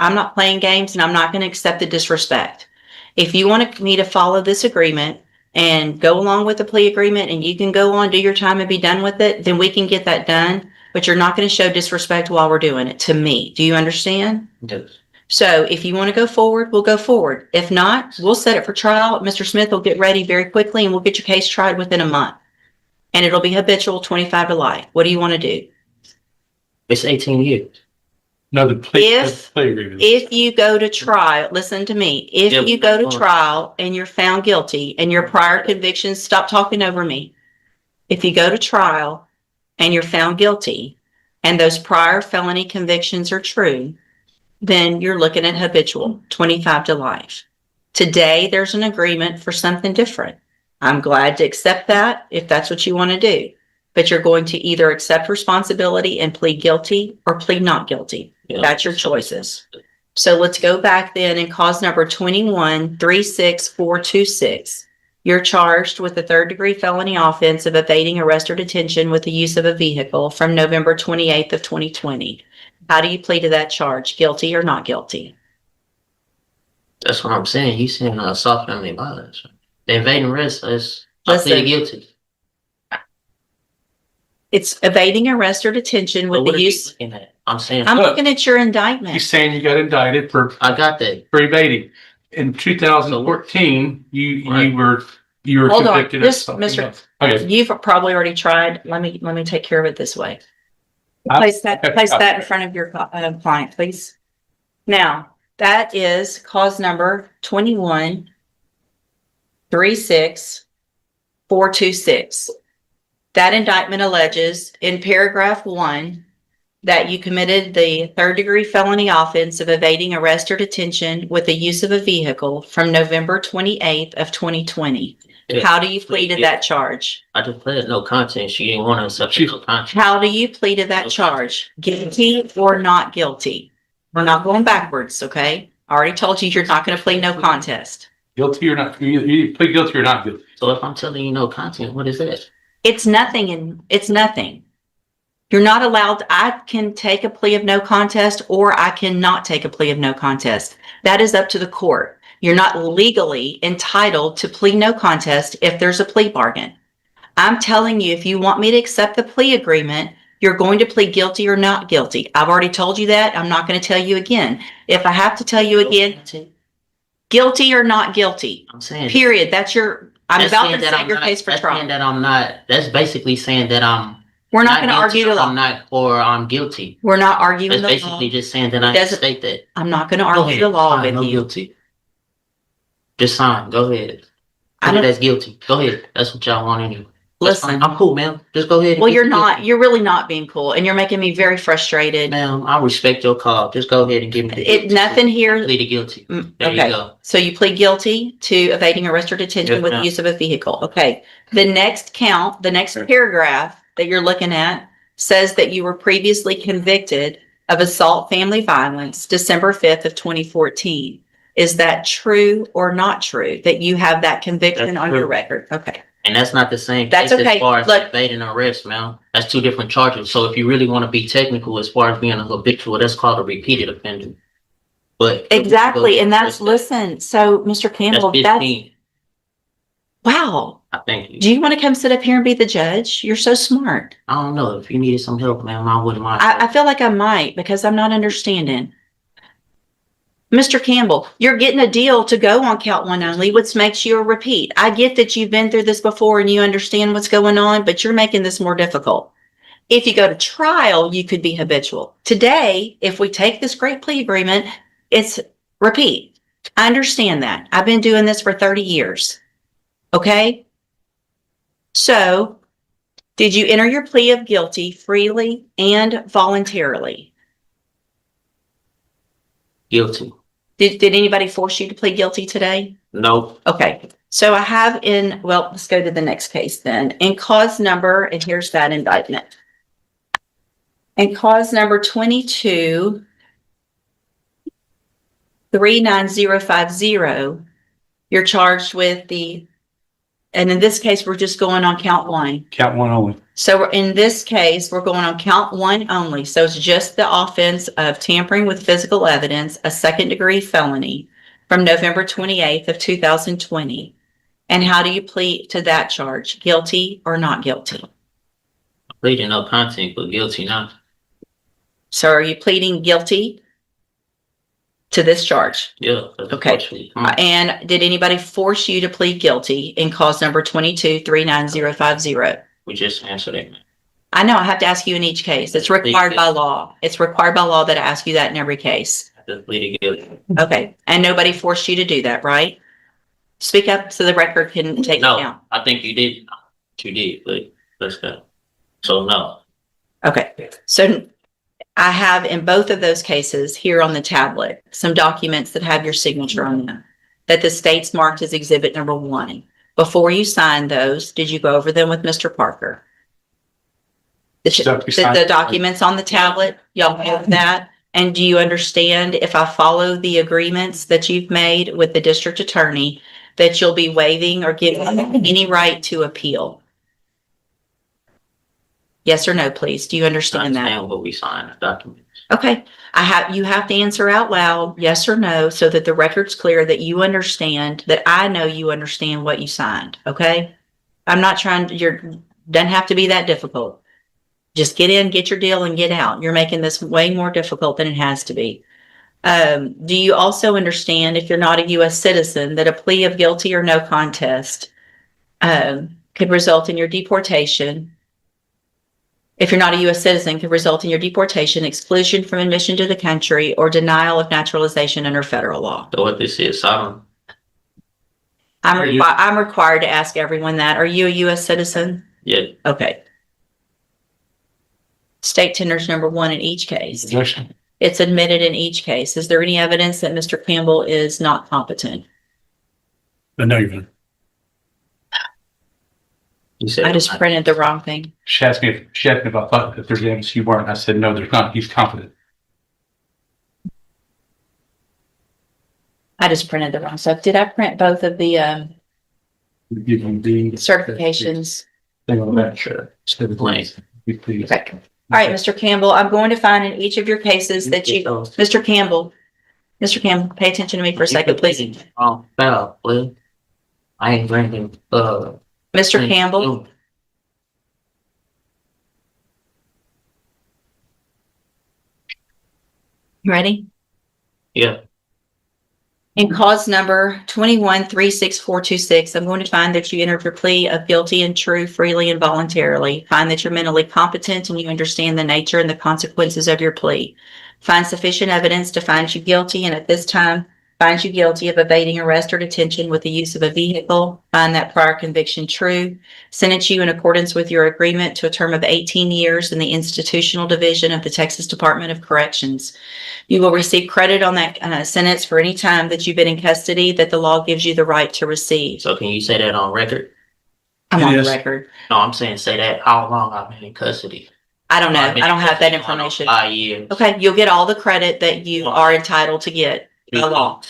I'm not playing games and I'm not going to accept the disrespect. If you want me to follow this agreement and go along with the plea agreement and you can go on, do your time and be done with it, then we can get that done. But you're not going to show disrespect while we're doing it to me. Do you understand? Yes. So if you want to go forward, we'll go forward. If not, we'll set it for trial. Mr. Smith will get ready very quickly and we'll get your case tried within a month. And it'll be habitual 25 to life. What do you want to do? It's 18 years. No, the plea If agreement. If you go to trial, listen to me. If Yeah, you go to trial and you're found guilty and your prior convictions, stop talking over me. If you go to trial and you're found guilty and those prior felony convictions are true, then you're looking at habitual 25 to life. Today, there's an agreement for something different. I'm glad to accept that if that's what you want to do. But you're going to either accept responsibility and plead guilty or plead not guilty. Yeah. That's your choices. So let's go back then and cause number 21-36426. You're charged with a third-degree felony offense of evading arrest or detention with the use of a vehicle from November 28th of 2020. How do you plead to that charge? Guilty or not guilty? That's what I'm saying. He's saying assault family violence. The evading arrest is I Listen. plead guilty. It's evading arrest or detention with But what the are you use. looking at? I'm saying I'm Look, looking at your indictment. He's saying you got indicted for I got that. evading. In 2014, you Right. were Hold on, convicted of just something Mr. else. Okay. You've probably already tried. Let me take care of it this way. I- Place that in front of your client, please. Now, that is cause number 21-36426. That indictment alleges in paragraph 1 that you committed the third-degree felony offense of evading arrest or detention with the use of a vehicle from November 28th of 2020. Yeah. How do you plead to that charge? I just pleaded no contest. She didn't want to accept no contest. How do you plead to that charge? Guilty or not guilty? We're not going backwards, okay? I already told you you're not going to plead no contest. Guilty or not? You plead guilty or not guilty? So if I'm telling you no content, what is that? It's nothing and it's nothing. You're not allowed. I can take a plea of no contest or I cannot take a plea of no contest. That is up to the court. You're not legally entitled to plead no contest if there's a plea bargain. I'm telling you, if you want me to accept the plea agreement, you're going to plead guilty or not guilty. I've already told you that. I'm not going to tell you again. If I have to tell you again, guilty or not guilty, I'm saying period. I'm about to set your case for that's trial. saying that I'm not. That's basically saying that I'm. We're not going to argue the law. I'm not, or I'm guilty. We're not arguing That's the law. basically just saying that I Doesn't- state that. I'm not going to Go argue ahead. the law Fine, with no you. guilty. Just sign. Go ahead. I don't- That's guilty. Go ahead. That's what y'all want anyway. That's Listen. fine. I'm cool, ma'am. Just go ahead. and Well, get you're the not. guilty. You're really not being cool, and you're making me very frustrated. Ma'am, I respect your call. Just go ahead and give me the guilty. Nothing here. Plead guilty. There Okay. you go. So you plead guilty to evading arrest or detention Yes, with the ma'am. use of a vehicle. Okay. The next count, the next paragraph that you're looking at says that you were previously convicted of assault family violence December 5th of 2014. Is that true or not true that you have that conviction That's on your true. record? Okay. And that's not the same That's case okay. as far as Look- evading arrest, ma'am. That's two different charges. So if you really want to be technical as far as being a habitual, that's called a repeated offender. But Exactly. And that's, listen, so Mr. That's Campbell, 15. wow. I think. Do you want to come sit up here and be the judge? You're so smart. I don't know. If you needed some help, ma'am, I wouldn't mind. I feel like I might because I'm not understanding. Mr. Campbell, you're getting a deal to go on count one only, which makes you a repeat. I get that you've been through this before and you understand what's going on, but you're making this more difficult. If you go to trial, you could be habitual. Today, if we take this great plea agreement, it's repeat. I understand that. I've been doing this for 30 years. Okay? So, did you enter your plea of guilty freely and voluntarily? Guilty. Did anybody force you to plead guilty today? No. Okay. So I have well, let's go to the next case then. In cause number, and here's that indictment. In cause number 22-39050, you're charged with the And in this case, we're just going on count one. Count one only. So in this case, we're going on count one only. So it's just the offense of tampering with physical evidence, a second-degree felony from November 28th of 2020. And how do you plead to that charge? Guilty or not guilty? Pleading no contest, but guilty now. So are you pleading guilty to this charge? Yeah. Okay. And did anybody force you to plead guilty in cause number 2239050? We just answered it. I know, I have to ask you in each case. It's required by law. It's required by law that I ask you that in every case. I just pleaded guilty. Okay. And nobody forced you to do that, right? Speak up so the record can take No, account. I think you did. You did, but let's go. So no. Okay. So I have in both of those cases here on the tablet, some documents that have your signature on them that the state's marked as exhibit number 1. Before you signed those, did you go over them with Mr. Parker? The documents on the tablet, y'all have that? And do you understand if I follow the agreements that you've made with the district attorney that you'll be waiving or giving any right to appeal? Yes or no, please? Do you understand that? I understand what we signed, the documents. Okay. You have to answer out loud, yes or no, so that the record's clear that you understand, that I know you understand what you signed. Okay. I'm not trying to, doesn't have to be that difficult. Just get in, get your deal and get out. You're making this way more difficult than it has to be. Do you also understand, if you're not a U.S. citizen, that a plea of guilty or no contest could result in your deportation? If you're not a U.S. citizen, could result in your deportation, exclusion from admission to the country, or denial of naturalization under federal law. So what this is, I'm I'm required to ask everyone that. Are you a U.S. citizen? yeah. Okay. State tenders number 1 in each case. Objection. It's admitted in each case. Is there any evidence that Mr. Campbell is not competent? No, you're not. You said I just printed the wrong thing. She asked me if I thought that there's evidence you weren't. I said, no, there's not. He's competent. I just printed the wrong stuff. Did I print both of the Give him the certifications? thing on that. Sure. Please. Please. Okay. All right, Mr. Campbell, I'm going to find in each of your cases that you, Mr. Campbell, pay attention to me for a second, please. Oh, foul, please. I ain't drinking, Mr. Campbell, you ready? Yeah. In cause number 2136426, I'm going to find that you entered your plea of guilty and true freely and voluntarily. Find that you're mentally competent and you understand the nature and the consequences of your plea. Find sufficient evidence to find you guilty, and at this time, find you guilty of evading arrest or detention with the use of a vehicle. Find that prior conviction true. Sentence you in accordance with your agreement to a term of 18 years in the institutional division of the Texas Department of Corrections. You will receive credit on that sentence for any time that you've been in custody that the law gives you the right to receive. So can you say that on record? I'm on the Yes. record. No, I'm saying say that how long I've been in custody. I don't know. I've been I don't in have that custody going on information. 5 years. Okay, you'll get all the credit that you are entitled to get by law.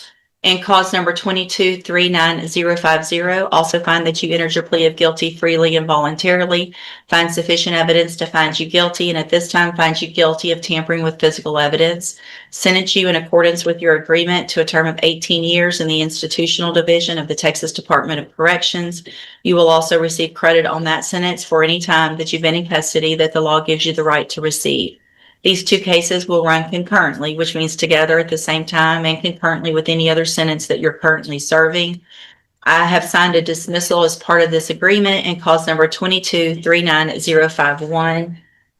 And cause number 2239050, also find that you entered your plea of guilty freely and voluntarily. Find sufficient evidence to find you guilty, and at this time find you guilty of tampering with physical evidence. Sentence you in accordance with your agreement to a term of 18 years in the institutional division of the Texas Department of Corrections. You will also receive credit on that sentence for any time that you've been in custody that the law gives you the right to receive. These two cases will run concurrently, which means together at the same time and concurrently with any other sentence that you're currently serving. I have signed a dismissal as part of this agreement in cause number 2239051.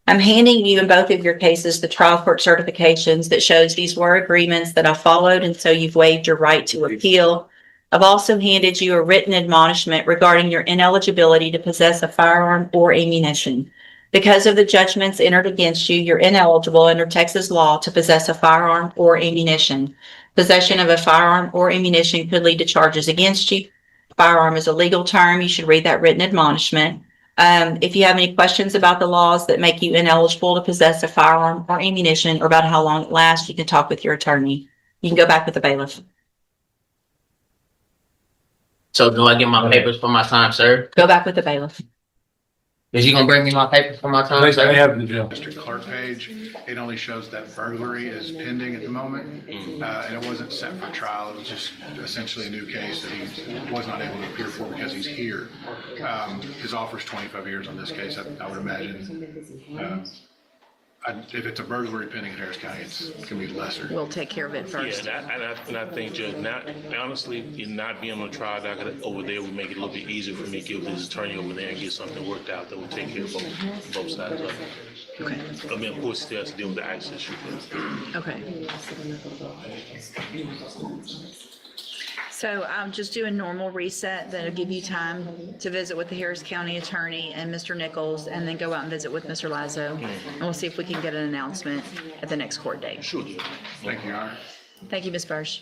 I'm handing you in both of your cases the trial court certifications that shows these were agreements that I followed, and so you've waived your right to appeal. I've also handed you a written admonishment regarding your ineligibility to possess a firearm or ammunition. Because of the judgments entered against you, you're ineligible under Texas law to possess a firearm or ammunition. Possession of a firearm or ammunition could lead to charges against you. Firearm is a legal term. You should read that written admonishment. If you have any questions about the laws that make you ineligible to possess a firearm or ammunition, or about how long it lasts, you can talk with your attorney. You can go back with the bailiff. So do I get my papers for my time served? Go back with the bailiff. Is you gonna bring me my papers for my time They served? have the jail. District clerk page, it only shows that burglary is pending at the moment. And it wasn't set for trial. It was just essentially a new case that he was not able to appear for because he's here. His offer's 25 years on this case. I would imagine. If it's a burglary pending in Harris County, it can be lesser. We'll take care of it first. Yeah, and I think, Judge, honestly, in not being on the trial docket over there would make it a little bit easier for me to give this attorney over there and get something worked out that will take care of both sides of it. Okay. I mean, of course, still has to deal with the ICE issue. Okay. So I'm just doing normal reset. That'll give you time to visit with the Harris County Attorney and Mr. Nichols, and then go out and visit with Mr. Lazo. And we'll see if we can get an announcement at the next court date. Sure, Judge. Thank you, Your Honor. Thank you, Ms. Bursch.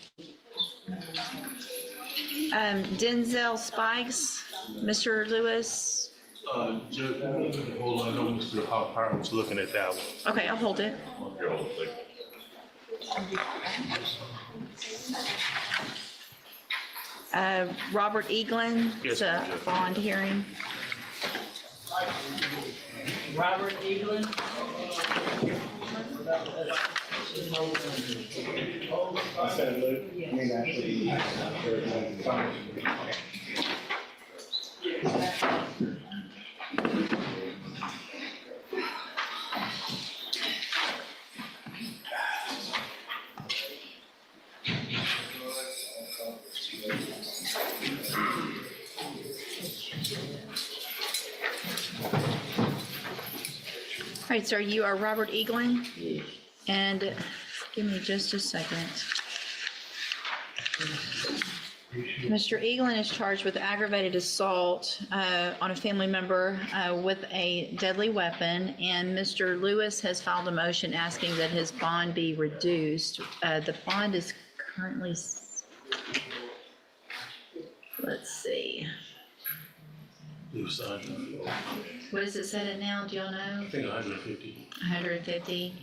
Denzel Spikes, Mr. Lewis. Judge, hold on, I know Mr. Hopper was looking at that one. Okay, I'll hold it. Robert Eaglin, Yes, it's a Judge. bond hearing. Robert Eaglin. All right, sir, you are Robert Eaglin? And give me just a second. Mr. Eaglin is charged with aggravated assault on a family member with a deadly weapon, and Mr. Lewis has filed a motion asking that his bond be reduced. The bond is currently, let's see, what is it set at now, do y'all know? I think 150. 150.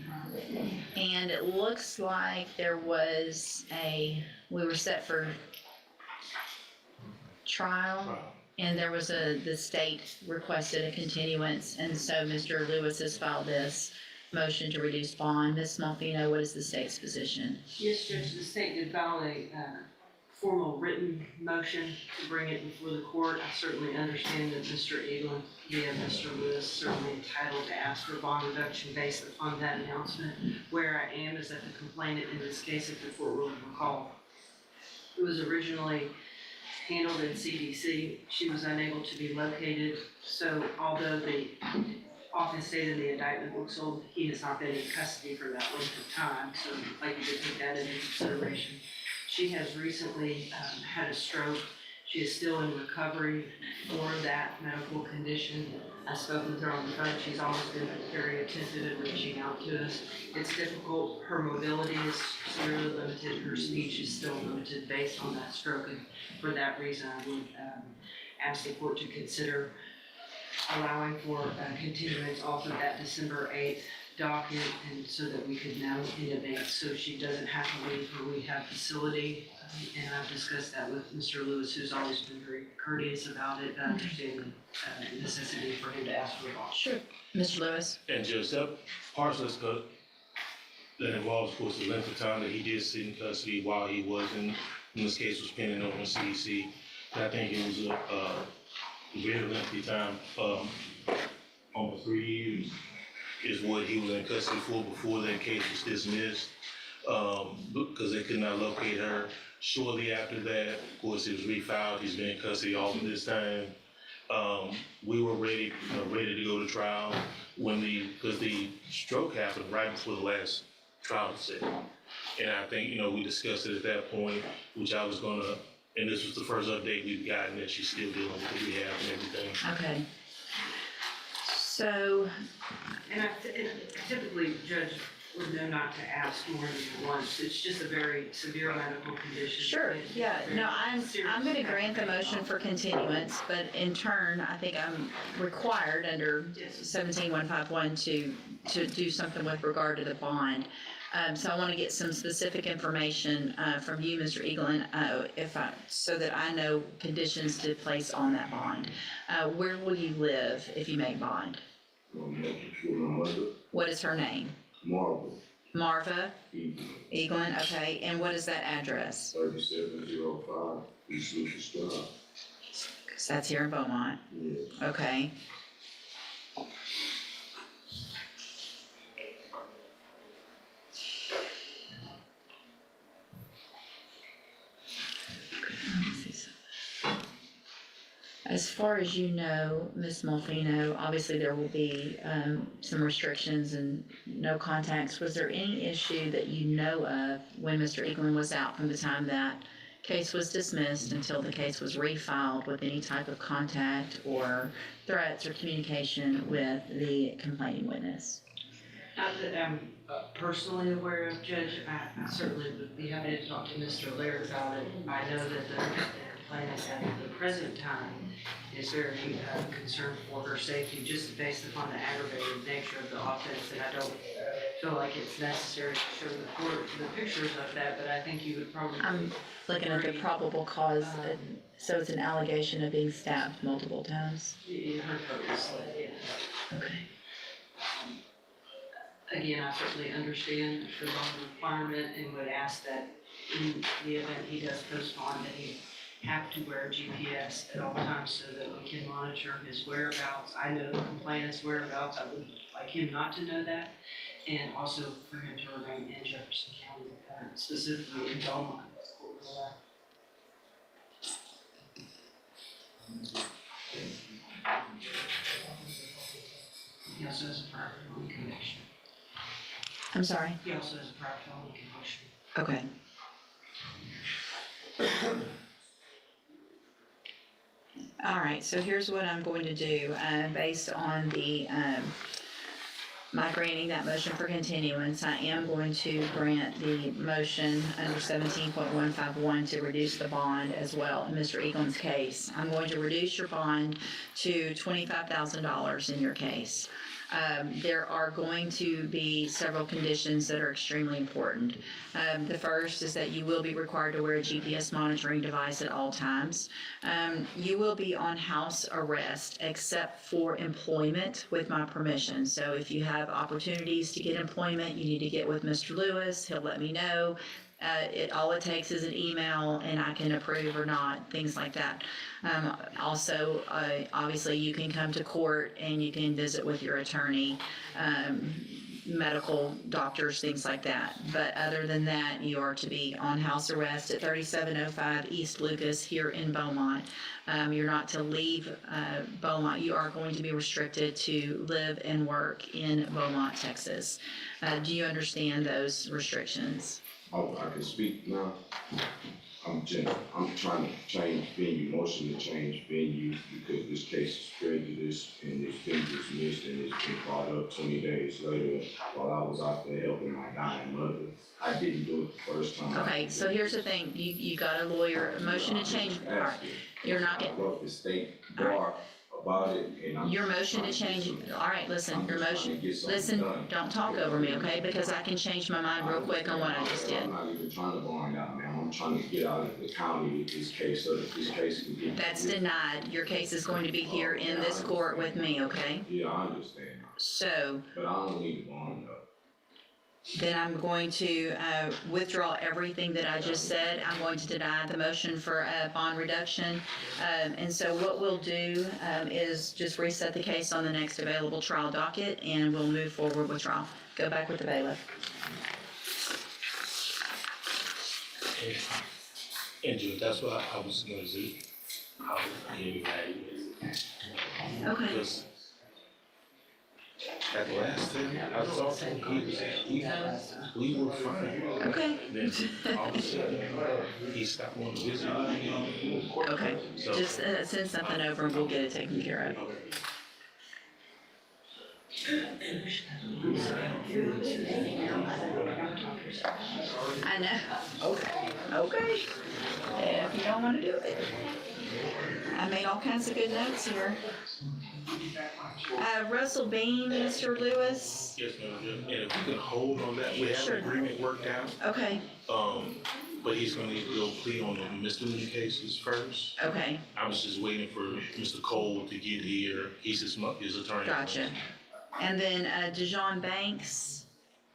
And it looks like there was we were set for trial, and there was the state requested a continuance, and so Mr. Lewis has filed this motion to reduce bond. Ms. Malfino, what is the state's position? Yes, Judge, the state did file a formal written motion to bring it before the court. I certainly understand that Mr. Eaglin, via Mr. Lewis, certainly entitled to ask for bond reduction based upon that announcement. Where I am is that the complainant in this case, if the court will recall, it was originally handled in CDC. She was unable to be located, so although the often stated in the indictment books, so he has not been in custody for that length of time, so I'd like you to take that into consideration. She has recently had a stroke. She is still in recovery for that medical condition. I've spoken with her on the phone. She's always been very attentive in reaching out to us. It's difficult. Her mobility is severely limited. Her speech is still limited based on that stroke. And for that reason, I would ask the court to consider allowing for a continuance off of that December 8th docket, and so that we could know in advance, so she doesn't have to leave her rehab facility. And I've discussed that with Mr. Lewis, who's always been very courteous about it, understanding the necessity for him to ask for a bond. Sure. Mr. Lewis? And Judge, that partial cut that involves, of course, the length of time that he did sit in custody while he was in this case was pending over in CDC. And I think it was a very lengthy time, almost 3 years is what he was in custody for before that case was dismissed, because they could not locate her. Shortly after that, of course, it was refiled. He's been in custody all of this time. We were ready to go to trial because the stroke happened right before the last trial was set. And I think, we discussed it at that point, which I was gonna, and this was the first update we've gotten, that she's still dealing with the rehab and everything. Okay. So, And typically, Judge would know not to ask more than once. It's just a very severe medical condition. sure, yeah, no, I'm gonna grant the motion for continuance, but in turn, I think I'm required under 17151 to do something with regard to the bond. So I want to get some specific information, from you, Mr. Eaglin, so that I know conditions to place on that bond. Where will you live if you make bond? What is her name? Marva Eaglin, okay, and what is that address? 3705 East Lucas Drive. So that's here in Beaumont, Yeah. okay. As far as you know, Ms. Malfino, obviously there will be some restrictions and no contacts. Was there any issue that you know of when Mr. Eaglin was out from the time that case was dismissed until the case was refiled with any type of contact or threats or communication with the complaining witness? Not that I'm personally aware of, Judge. I certainly would be happy to talk to Mr. Laird about it. I know that the complainant at the present time is very concerned for her safety, just based upon the aggravated nature of the offense, and I don't feel like it's necessary to show the court the pictures of that, but I think you would probably. I'm looking at the probable cause, so it's an allegation of being stabbed multiple times? Her coat was slit, yeah. Okay. Again, I certainly understand the bond requirement and would ask that in the event he does postpone, that he have to wear GPS at all times so that we can monitor his whereabouts. I know the complainant's whereabouts. I would like him not to know that. And also for him to remain in Jefferson County, specifically in Belmont. He also has a prior felony conviction. I'm sorry? He also has a prior felony conviction. Okay. All right, so here's what I'm going to do, based on the, my granting that motion for continuance, I am going to grant the motion under 17.151 to reduce the bond as well in Mr. Eaglin's case. I'm going to reduce your bond to $25,000 in your case. There are going to be several conditions that are extremely important. The first is that you will be required to wear a GPS monitoring device at all times. You will be on house arrest except for employment with my permission. So if you have opportunities to get employment, you need to get with Mr. Lewis. He'll let me know. All it takes is an email and I can approve or not, things like that. Also, obviously you can come to court and you can visit with your attorney, medical doctors, things like that. But other than that, you are to be on house arrest at 3705 East Lucas here in Beaumont. You're not to leave Beaumont. You are going to be restricted to live and work in Beaumont, Texas. Do you understand those restrictions? Oh, I can speak now. I'm trying to change venue, motion to change venue because this case is prejudice and it's been dismissed and it's been brought up 20 days later while I was out there helping my dying mother. I didn't do it the first time. Okay, so here's the thing. You got a lawyer, a motion to change. All right. You're not I getting. wrote the state bar about it and I'm. Your motion to change, all right, listen, your motion, listen, don't talk over me, okay? Because I can change my mind real quick on what I just did. I'm not even trying to bond out, man. I'm trying to get out of the county with this case so that this case can get. That's denied. Your case is going to be here in this court with me, okay? Yeah, I understand. So But I don't need to bond though. then I'm going to withdraw everything that I just said. I'm going to deny the motion for bond reduction. And so what we'll do is just reset the case on the next available trial docket and we'll move forward with trial. Go back with the bailiff. And Judge, that's what I was gonna do. I was getting Okay. because at the last time I talked to him, we were fine. Okay. Then all of a sudden, he stopped wanting to visit me. Okay. So- Just send something over and we'll get it taken care of. I know. Okay. If you don't want to do it. I made all kinds of good notes here. Russell Bean, Mr. Lewis. Yes, ma'am, Judge. And if we can hold on that, we have Sure. an agreement worked out. Okay, But he's gonna need to go plea on the misdemeanor cases first. okay, I was just waiting for Mr. Cole to get here. He's his attorney. gotcha. And then, Dijon Banks.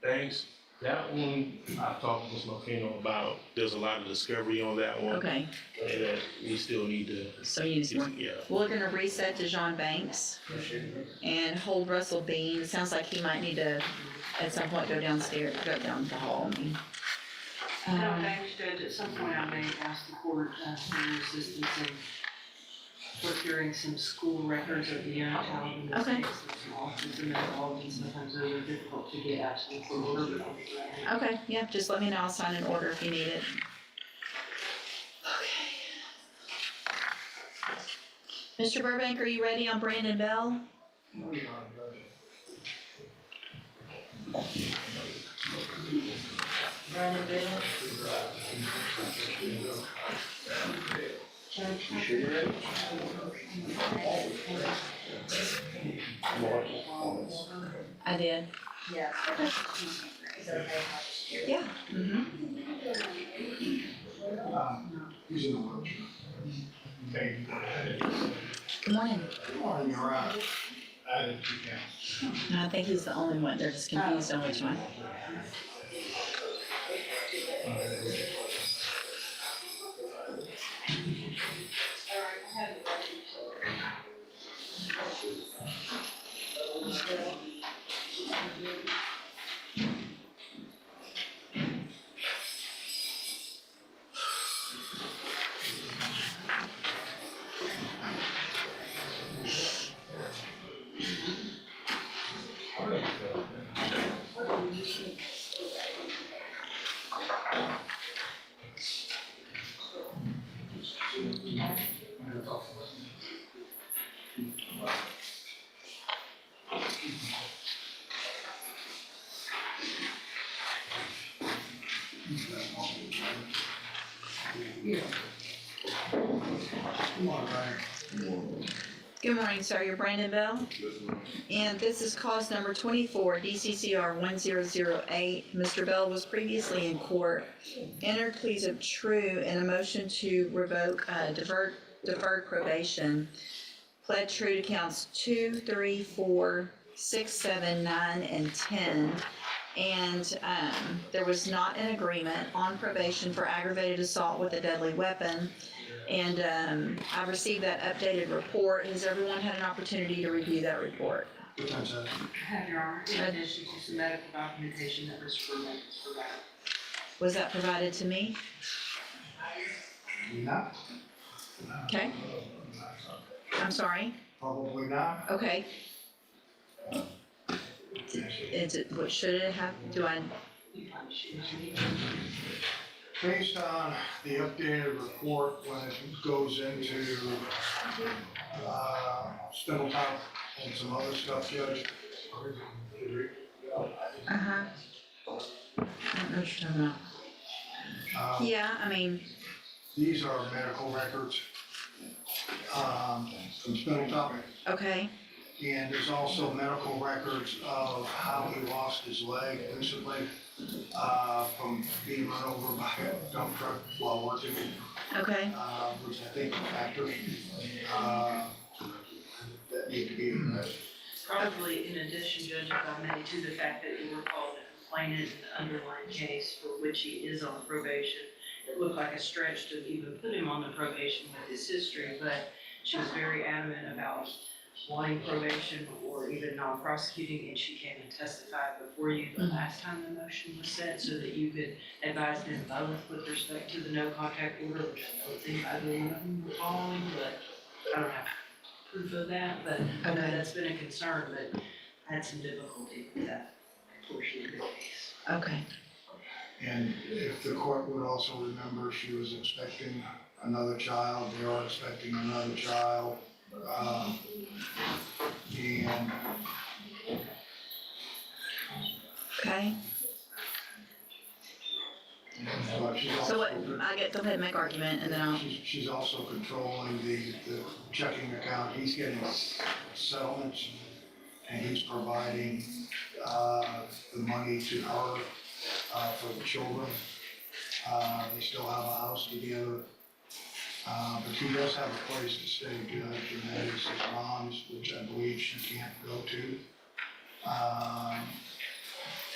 Thanks. That one, I talked to Ms. Martino about. There's a lot of discovery on that one. Okay, And that we still need to, so you need some more. yeah. We're gonna reset Dijon Banks and hold Russell Bean. It sounds like he might need to, at some point, go down the hall. I mean. No, thanks, Judge. At some point, I may ask the court for your assistance in procuring some school records of the young child in this Okay. case. There's some offices in that involved, and sometimes those are difficult to get out to the court. Okay, yeah, just let me know. I'll sign an order if you need it. Okay. Mr. Burbank, are you ready on Brandon Bell? Brandon Bell? I did. Yeah. Yeah. Mm-hmm. He's in the workshop. Hey, Good morning. morning, you're right. I did two counts. No, I think he's the only one. They're just confused on which one. Good morning, sir. You're Brandon Bell? And this is cause number 24, DCCR 1008. Mr. Bell was previously in court, entered pleas of true and a motion to revoke deferred probation, pled true to counts 2, 3, 4, 6, 7, 9, and 10. And there was not an agreement on probation for aggravated assault with a deadly weapon. And I received that updated report. Has everyone had an opportunity to review that report? What time's that? Have your honor, in addition to some medical documentation that was provided. Was that provided to me? Not, Okay. I'm sorry. probably not. Okay. Is it, what should it have, do I, Based on the updated report, when it goes into, Spindletop and some other stuff, Judge. uh-huh. I don't know what you're talking about. Yeah, I mean, These are medical records, from Spindletop. okay, And there's also medical records of how he lost his leg recently, from being run over by a dump truck while working, okay, which I think are factors, that need to be addressed. Probably in addition, Judge, if I may, to the fact that you were called a complainant in the underlying case for which he is on probation. It looked like a stretch to even put him on the probation with his history, but she was very adamant about wanting probation or even non-prosecuting, and she came and testified before you the last time the motion was set so that you could advise them both with respect to the no contact order, which I don't think either one of them were following, but I don't have proof of that, but I know that's been a concern, but I had some difficulty with that portion of the case. okay, And if the court would also remember, she was expecting another child, they are expecting another child. And okay. But she's So what, also, I get, go ahead and make argument and then I'll, she's also controlling the checking account. He's getting settlements and he's providing, the money to her, for the children. They still have a house together. But he does have a place to stay, Judge, and that is his mom's, which I believe she can't go to.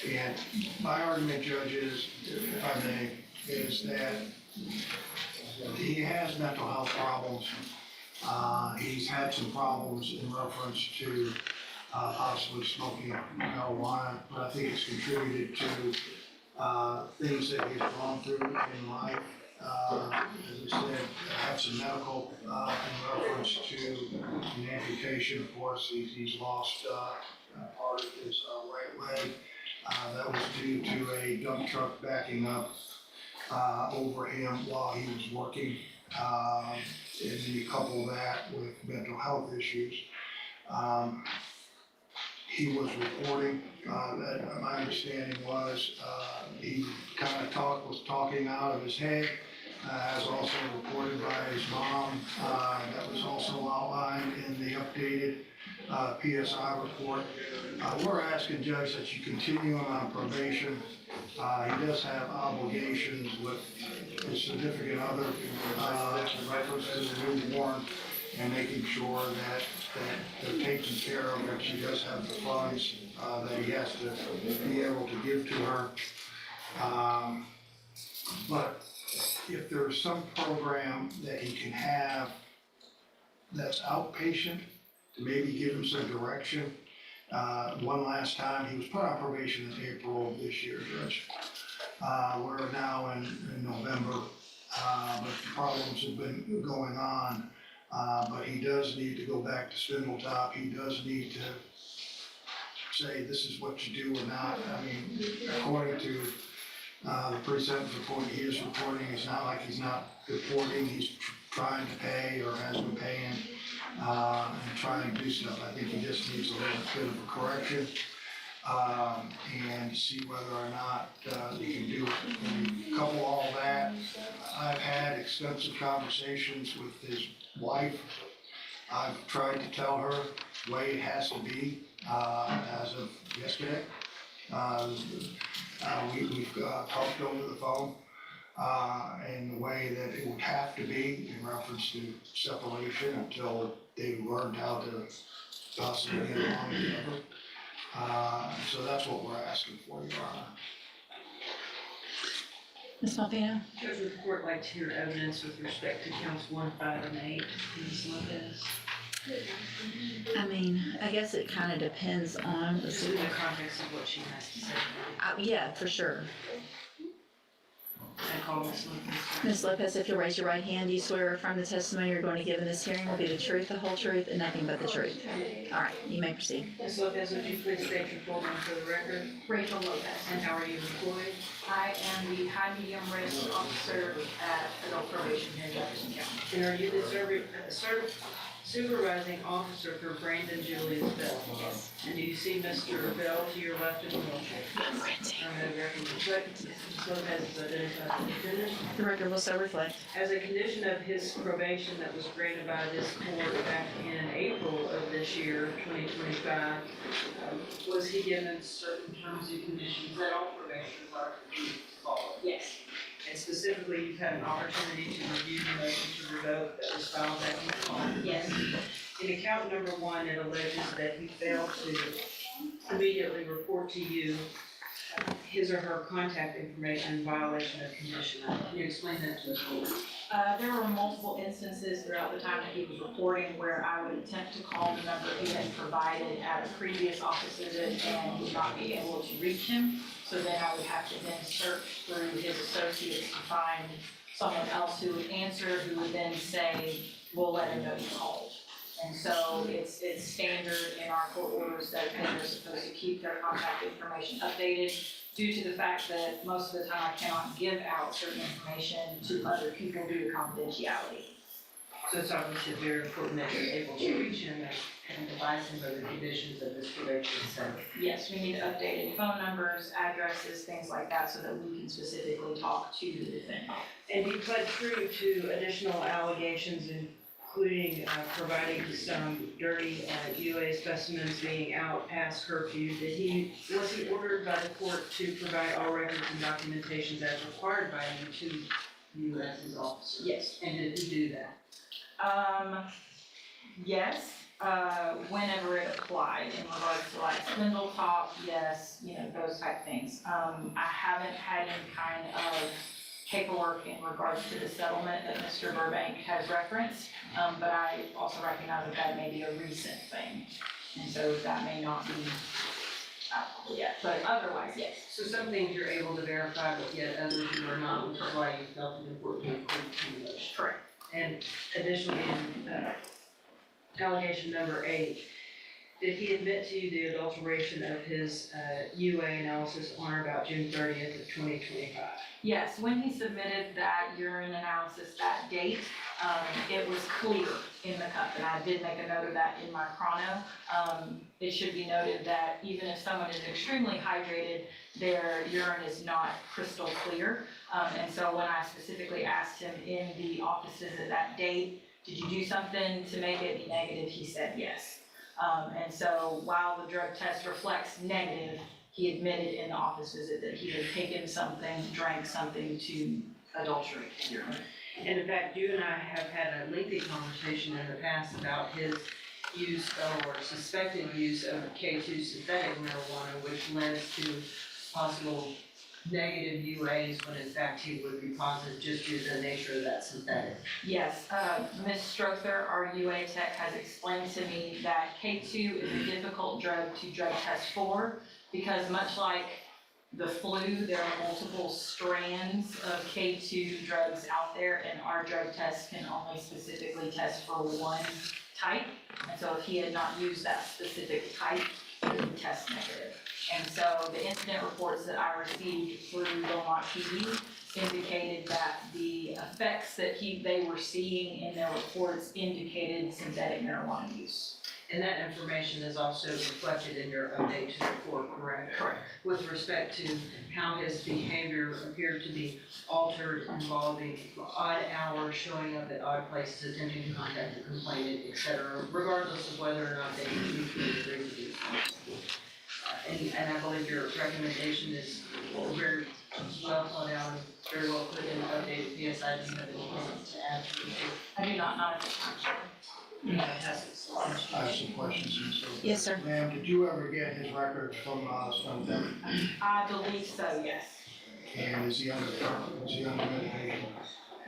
And my argument, Judge, is, if I may, is that he has mental health problems. He's had some problems in reference to possibly smoking marijuana, but I think it's contributed to things that he's gone through in life. As I said, had some medical in reference to an amputation. Of course, he's lost part of his right leg. That was due to a dump truck backing up over him while he was working. And then you couple that with mental health issues. He was reporting, that my understanding was, he kind of was talking out of his head, as also reported by his mom. That was also outlined in the updated PSI report. We're asking, Judge, that you continue him on probation. He does have obligations with his significant other, in reference to the newborn and making sure that they're taken care of, and she does have the funds that he has to be able to give to her. But if there's some program that he can have that's outpatient, to maybe give him some direction. One last time, he was put on probation in April of this year, Judge. We're now in November, but the problems have been going on. But he does need to go back to Spindletop. He does need to say, this is what you do or not. I mean, according to the pre-sentence report he is reporting, it's not like he's not reporting. He's trying to pay or has been paying and trying to do stuff. I think he just needs a little bit of a correction and see whether or not he can do it. And couple all that, I've had extensive conversations with his wife. I've tried to tell her the way it has to be as of yesterday. We've talked over the phone and the way that it would have to be in reference to separation until they learned how to possibly get along together. So that's what we're asking for, Your Honor. Ms. Malvina? Judge, would the court like to hear evidence with respect to counts 1, 5, and 8 in this Lopez? I mean, I guess it kind of depends on Just in the context of what she has to say. yeah, for sure. I call Ms. Lopez. Ms. Lopez, if you'll raise your right hand, do you swear or affirm the testimony you're going to give in this hearing will be the truth, the whole truth, and nothing but the truth? All right, you may proceed. Ms. Lopez, would you please state your full name for the record? Raquel West. And how are you employed? I am the high medium risk officer at adult probation here in Jefferson County. And are you the supervising officer for Brandon Julius Bell? Yes. And do you see Mr. Bell to your left in the wheelchair? I'm Randy. Ms. Lopez is identified as a defendant. The record will so reflect. As a condition of his probation that was granted by this court back in April of this year, 2025, was he given certain terms and conditions that all probationers are to follow? Yes. And specifically, you've had an opportunity to review the motion to revoke that was filed back in April. Yes. In account number 1, it alleges that he failed to immediately report to you his or her contact information in violation of condition. Can you explain that to us? There were multiple instances throughout the time that he was reporting where I would attempt to call the number he had provided at a previous office visit and would not be able to reach him. So then I would have to then search through his associates to find someone else who would answer, who would then say, we'll let him know you called. And so it's standard in our court orders that offenders are supposed to keep their contact information updated due to the fact that most of the time I cannot give out certain information to other people due to confidentiality. So it's obviously very important that you're able to reach him and advise him of the conditions of this probation center. Yes, we need updated phone numbers, addresses, things like that, so that we can specifically talk to the defendant. And he pled true to additional allegations, including providing some dirty UA specimens being out past curfew. Was he ordered by the court to provide all records and documentations as required by him to you as his officer? Yes. And did he do that? Yes, whenever it applied in regards to like spindle top, yes, those type things. I haven't had any kind of paperwork in regards to the settlement that Mr. Burbank has referenced, but I also recognize that that may be a recent thing. And so that may not be applicable yet, but otherwise, yes. So some things you're able to verify, but yet others you are not, which is why you felt it important to include those. Correct. And additionally, in allegation number 8, did he admit to you the adulteration of his UA analysis on or about June 30th of 2025? Yes, when he submitted that urine analysis that date, it was clear in the cup, and I did make a note of that in my chrono. It should be noted that even if someone is extremely hydrated, their urine is not crystal clear. And so when I specifically asked him in the office visit that date, did you do something to make it be negative? He said yes. And so while the drug test reflects negative, he admitted in the office visit that he had taken something, drank something to adulterate his urine. And in fact, you and I have had a lengthy conversation in the past about his use or suspected use of K2 synthetic marijuana, which led to possible negative UAs when in fact he would be positive just due to the nature of that synthetic. Yes, Ms. Strother, our UA tech, has explained to me that K2 is a difficult drug to drug test for because much like the flu, there are multiple strands of K2 drugs out there, and our drug test can only specifically test for one type. And so if he had not used that specific type, it would test negative. And so the incident reports that I received through Beaumont PD indicated that the effects that they were seeing in their reports indicated synthetic marijuana use. And that information is also reflected in your update to the court, correct? Correct. With respect to how his behavior appeared to be altered, involving odd hours, showing up at odd places, attempting to contact the complainant, et cetera, regardless of whether or not they mutually agree to do so. And I believe your recommendation is very well thought out and very well put in the updated PSI. Do you have anything to add to the report? I do not at this time. I have some questions, Ms. Silver. Yes, sir. Ma'am, did you ever get his records from Defendant? I believe so, yes. And is he under medication?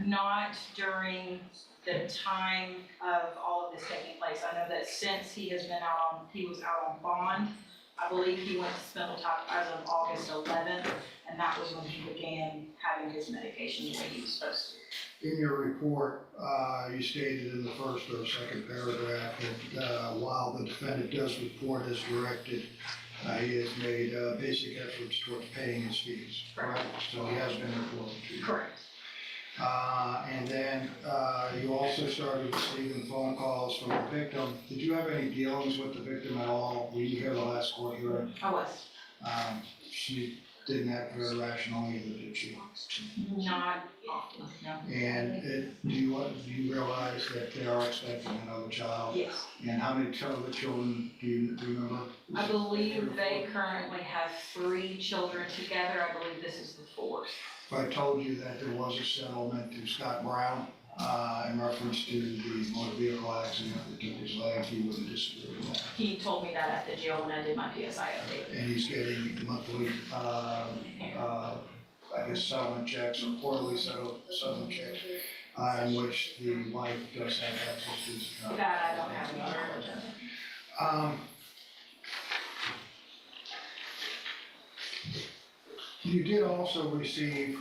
Not during the time of all of this taking place. I know that since he was out on bond, I believe he went to Spindletop as of August 11th, and that was when he began having his medication the way he was supposed to. In your report, you stated in the first or second paragraph that while the defendant does report as directed, he has made basic efforts towards paying his fees, correct? So he has been reporting to you. Correct. And then you also started receiving phone calls from the victim. Did you have any dealings with the victim at all? Were you here the last court hearing? I was. She didn't act very rational either, did she? Not often, no. And do you realize that they are expecting another child? Yes. And how many other children do you remember? I believe they currently have 3 children together. I believe this is the 4th. If I told you that there was a settlement to Scott Brown in reference to the motor vehicle accident that took his life, you wouldn't disagree with that. He told me that at the jail when I did my PSI update. And he's getting monthly, I guess settlement checks or quarterly settlement checks, in which the wife does have access to his account. That I don't have any knowledge of. You did also receive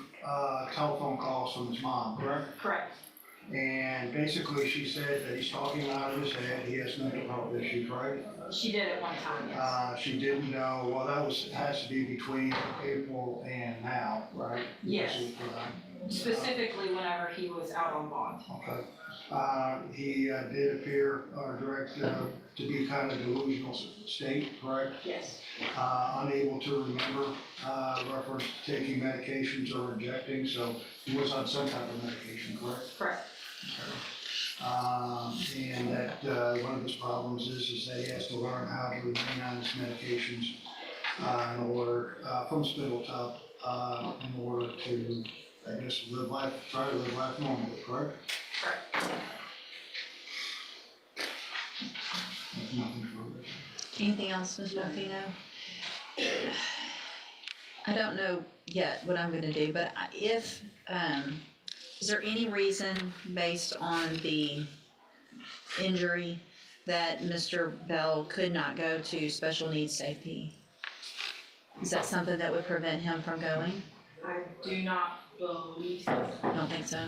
telephone calls from his mom, correct? Correct. And basically she said that he's talking out of his head, he has mental health issues, right? She did at one time, yes. She didn't know, well, has to be between April and now, right? Yes. Specifically whenever he was out on bond. Okay. He did appear, direct, to be kind of delusional state, correct? Yes. Unable to remember, reference to taking medications or injecting, so he was on some type of medication, correct? Correct. And that, one of his problems is that he has to learn how to remain on his medications, in order, from spinal tap, in order to, I guess, try to live life normally, correct? Correct. Nothing further. Anything else, Ms. Martino? I don't know yet what I'm gonna do, but if, is there any reason based on the injury that Mr. Bell could not go to special needs safety? Is that something that would prevent him from going? I do not believe so. I don't think so.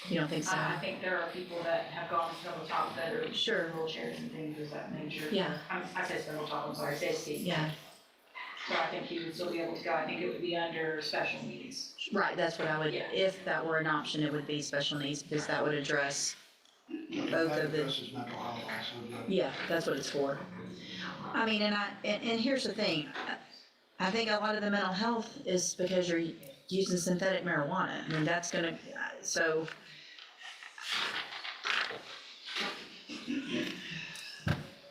You don't think so? I think there are people that have gone spinal tap that are Sure. wheelchairs and things of that nature. Yeah. I said spinal tap, I'm sorry, I said C. Yeah, But I think he would still be able to go. I think it would be under special needs. right, that's what I would, Yeah. if that were an option, it would be special needs, because that would address both That of the. addresses mental health also, but Yeah, that's what it's for. I mean, and here's the thing. I think a lot of the mental health is because you're using synthetic marijuana. I mean, that's gonna, so.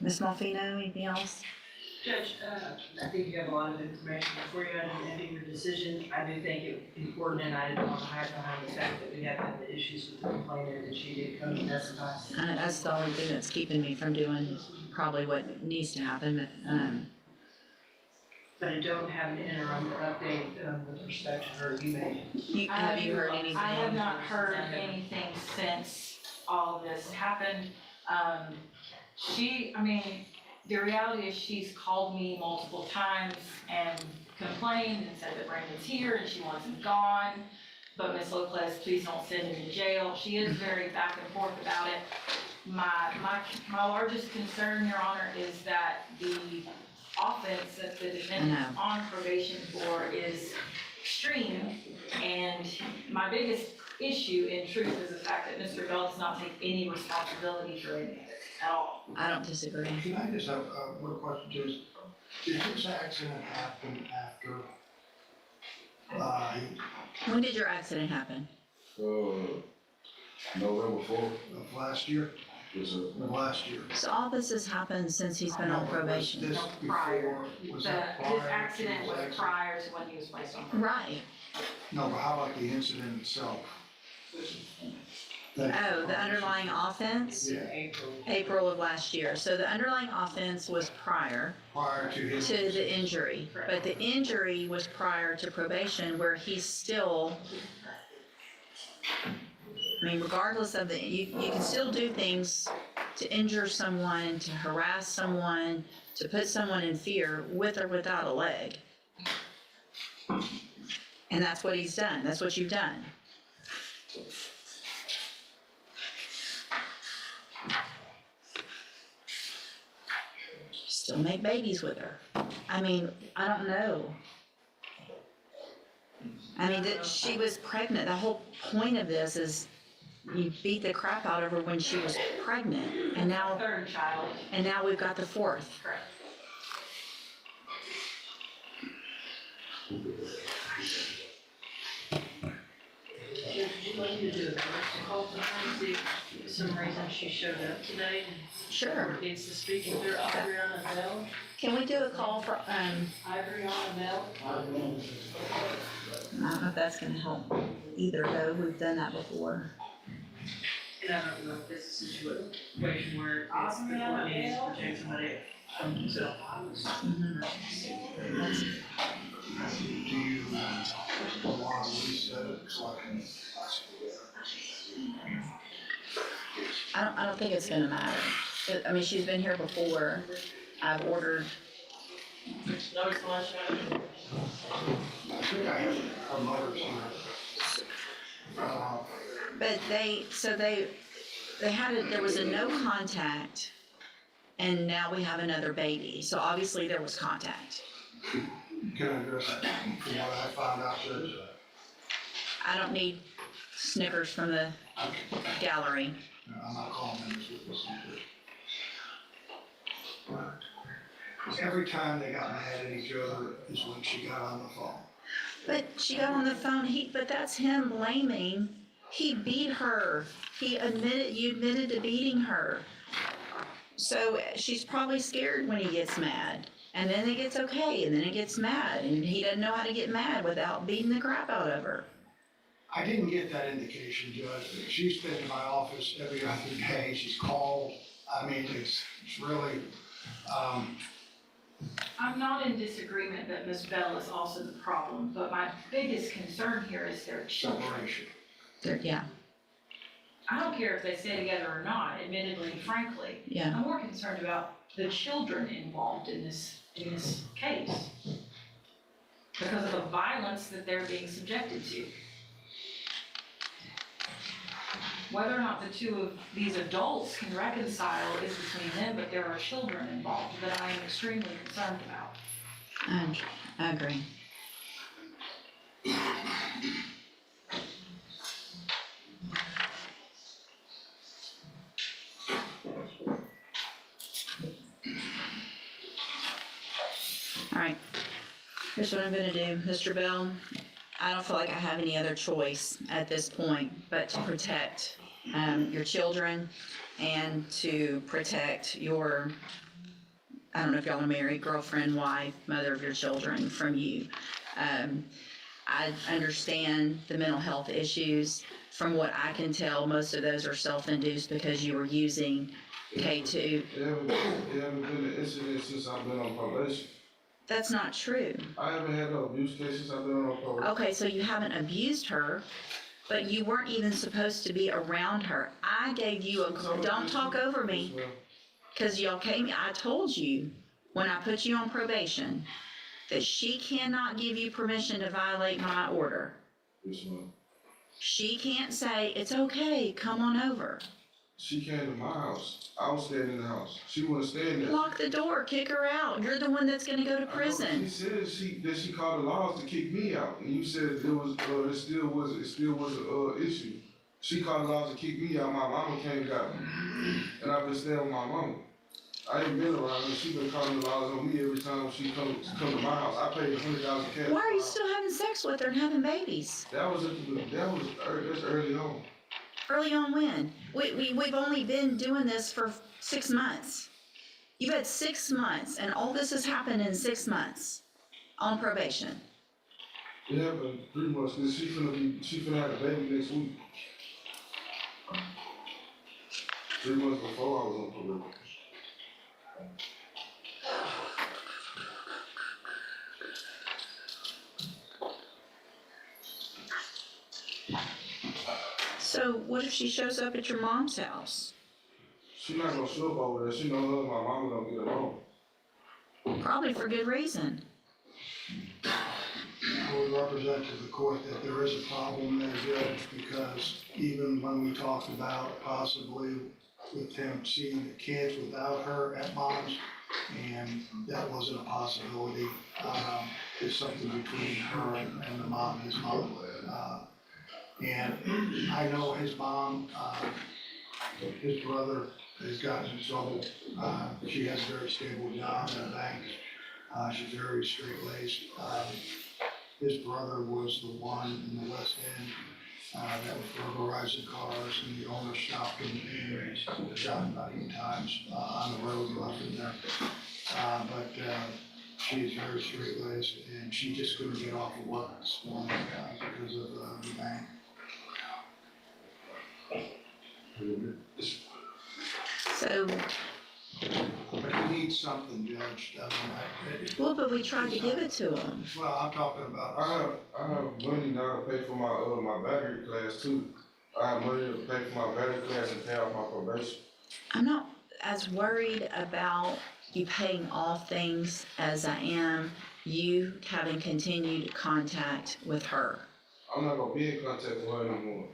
Ms. Malfino, anything else? Judge, I think you have a lot of information before you end your decision. I do think it important, and I didn't want to hide behind the fact that we have had the issues with the complainant that she did come and testify. That's the only thing that's keeping me from doing probably what needs to happen. But I don't have an interim update with respect to her. Have you heard anything? I have not heard anything since all of this happened. The reality is she's called me multiple times and complained and said that Brandon's here and she wants him gone. But Ms. Lopez, please don't send him to jail. She is very back and forth about it. My largest concern, Your Honor, is that the offense that the defendant is on probation for is extreme. And my biggest issue in truth is the fact that Mr. Bell does not take any responsibility for any of it at all. I don't disagree. can I just have one question, too? Did this accident happen after, When did your accident happen? November 4th, of last year? yes, sir. Of last year? So all this has happened since he's been on probation. Was this Prior. before, was that prior? His accident to was his prior to when he was placed on probation. Right. No, but how about the incident itself? Oh, the underlying offense? Yeah, April of last year. So the underlying offense was prior prior to his. to the injury. But the injury was prior to probation where he's still, I mean, regardless of you can still do things to injure someone, to harass someone, to put someone in fear with or without a leg. And that's what he's done. That's what you've done. Still make babies with her. I mean, I don't know. I mean, that she was pregnant. The whole point of this is you beat the crap out of her when she was pregnant, and now Third child, we've got the fourth. correct. Judge, would you like me to do a courtesy call to her and see if for some reason she showed up today and Sure. needs to speak with her? Adriana Bell? Can we do a call for, Adriana Bell? I don't know if that's gonna help either, though. We've done that before. And I don't know if this is a situation where it's the court needs to protect somebody from himself. Do you want to reset it so I can? I don't think it's gonna matter. I mean, she's been here before. I've ordered, No explanation. I think I have her mother's here. but there was a no contact, and now we have another baby. So obviously there was contact. Can I address that? From what I found out, Judge, I don't need snickers from the gallery. I'm not calling them as witnesses, but every time they got mad at each other is when she got on the phone. But she got on the phone, but that's him blaming. He beat her. You admitted to beating her. So she's probably scared when he gets mad. And then it gets okay, and then it gets mad. And he doesn't know how to get mad without beating the crap out of her. I didn't get that indication, Judge. She's been in my office every other day. She's called. I mean, it's really, I'm not in disagreement that Ms. Bell is also the problem, but my biggest concern here is their children. separation. Yeah, I don't care if they stay together or not, admittedly, frankly. yeah. I'm more concerned about the children involved in this case because of the violence that they're being subjected to. Whether or not the two of these adults can reconcile is between them, but there are children involved that I am extremely concerned about. I agree. All right, here's what I'm gonna do. Mr. Bell, I don't feel like I have any other choice at this point but to protect your children and to protect your, I don't know if y'all are married, girlfriend, wife, mother of your children from you. I understand the mental health issues. From what I can tell, most of those are self-induced because you were using K2. There haven't been an incident since I've been on probation. That's not true. I haven't had no abuse cases since I've been on probation. Okay, so you haven't abused her, but you weren't even supposed to be around her. I gave you don't talk over me, because y'all I told you when I put you on probation that she cannot give you permission to violate my order. Yes, ma'am. She can't say, it's okay, come on over. She came to my house. I was staying in the house. She wasn't staying there. Lock the door, kick her out. You're the one that's gonna go to She prison. said that she called the laws to kick me out, and you said it still was an issue. She called the laws to kick me out. My mama came and got me, and I've been staying with my mama. I ain't been around her. She been calling the laws on me every time she come to my house. I paid $100 cash. Why are you still having sex with her and having babies? That's early on. Early on when? We've only been doing this for 6 months. You've had 6 months, and all this has happened in 6 months on probation. It happened 3 months because she finna have a baby next week. 3 months before I was on probation. So what if she shows up at your mom's house? She not gonna show up over there. She know her and my mama don't get along. Probably for good reason. I would represent to the court that there is a problem there, Judge, because even when we talked about possibly with him seeing the kids without her at mom's, and that wasn't a possibility. It's something between her and the mom, his mom. And I know his mom, his brother has gotten in trouble. She has a very stable job in a bank. She's very straight-laced. His brother was the one in the West End that was burglarizing cars, and the owner stopped him and shot him about 8 times on the road, left him there. But she is very straight-laced, and she just couldn't get off of work this morning because of the bank. So, But he needs something, Judge. well, but we tried to give it to him. Well, I'm talking about. I have money now to pay for my battery class too. I have money to pay for my battery class and pay off my probation. I'm not as worried about you paying off things as I am you having continued contact with her. I'm not gonna be in contact with her anymore.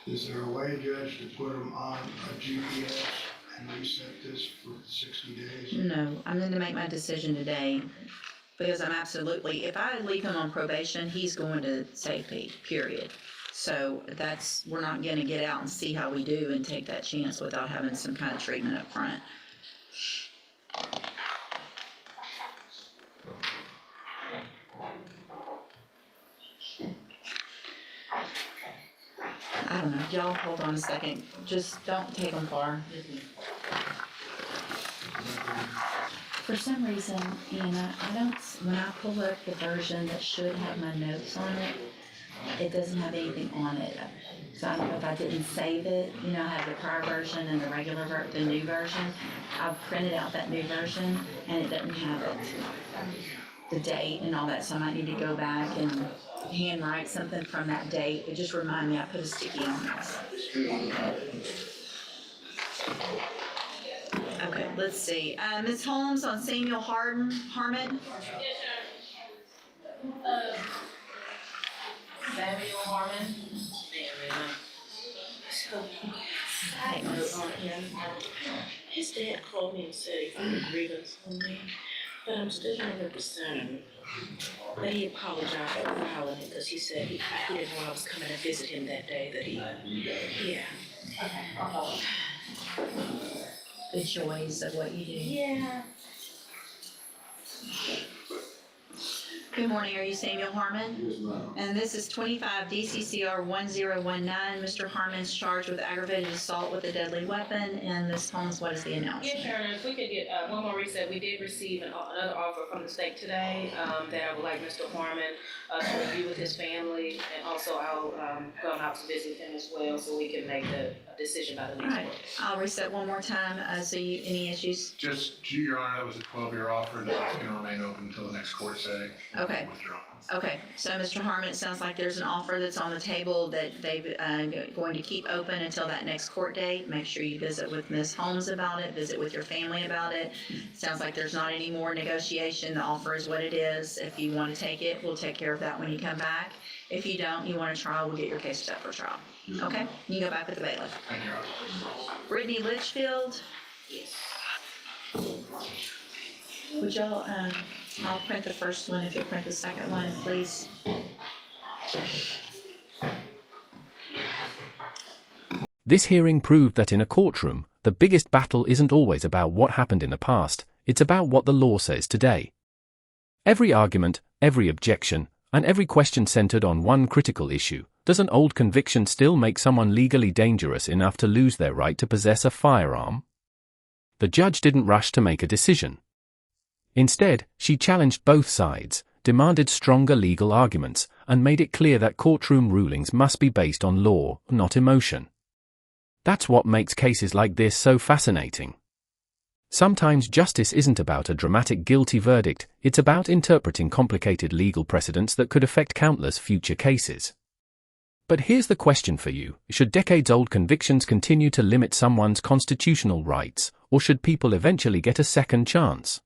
Is there a way, Judge, to put him on a GPS and reset this for 60 days? No, I'm going to make my decision today because I'm absolutely, if I leave him on probation, he's going to safety, period. So we're not going to get out and see how we do and take that chance without having some kind of treatment up front. I don't know, y'all hold on a second, just don't take them far. For some reason, Anna, when I pull up the version that should have my notes on it, it doesn't have anything on it. So I don't know if I didn't save it, I have the prior version and the new version. I've printed out that new version and it doesn't have it, the date and all that, so I might need to go back and handwrite something from that date, but just remind me, I put a sticky on this. Okay, let's see. Ms. Holmes on Samuel Harmon? Samuel Harmon? His dad called me and said he put a grievance on me, but I'm still under the concern. But he apologized for filing it because he said he didn't know I was coming to visit him that day, The joys of what you do. Yeah. Good morning, are you Samuel Harmon? Yes, ma'am. And this is 25 DCCR 1019. Mr. Harmon's charged with aggravated assault with a deadly weapon. And Ms. Holmes, what is the announcement? Yes, Your Honor, if we could get one more reset, we did receive another offer from the state today that I would like Mr. Harmon to review with his family, and also I'll go out to visit him as well, so we can make a decision by the All next right, one. I'll reset one more time. Any issues? Just, Your Honor, that was a 12-year offer, and it's going to remain open until the next court setting. Okay. Withdrawn. Okay, so Mr. Harmon, it sounds like there's an offer that's on the table that they've going to keep open until that next court date. Make sure you visit with Ms. Holmes about it, visit with your family about it. Sounds like there's not any more negotiation. The offer is what it is. If you want to take it, we'll take care of that when you come back. If you don't, you want a trial, we'll get your case set for trial. Okay, you go back with the bailiff. Thank you, Your Honor. Brittany Litchfield, Yes. would y'all, I'll print the first one if you'll print the second one, please. This hearing proved that in a courtroom, the biggest battle isn't always about what happened in the past, it's about what the law says today. Every argument, every objection, and every question centered on one critical issue: does an old conviction still make someone legally dangerous enough to lose their right to possess a firearm? The judge didn't rush to make a decision. Instead, she challenged both sides, demanded stronger legal arguments, and made it clear that courtroom rulings must be based on law, not emotion. That's what makes cases like this so fascinating. Sometimes justice isn't about a dramatic guilty verdict, it's about interpreting complicated legal precedents that could affect countless future cases. But here's the question for you: should decades-old convictions continue to limit someone's constitutional rights, or should people eventually get a second chance?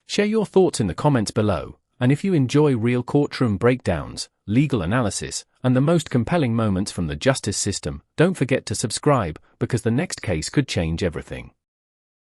Share your thoughts in the comments below, and if you enjoy real courtroom breakdowns, legal analysis, and the most compelling moments from the justice system, don't forget to subscribe, because the next case could change everything.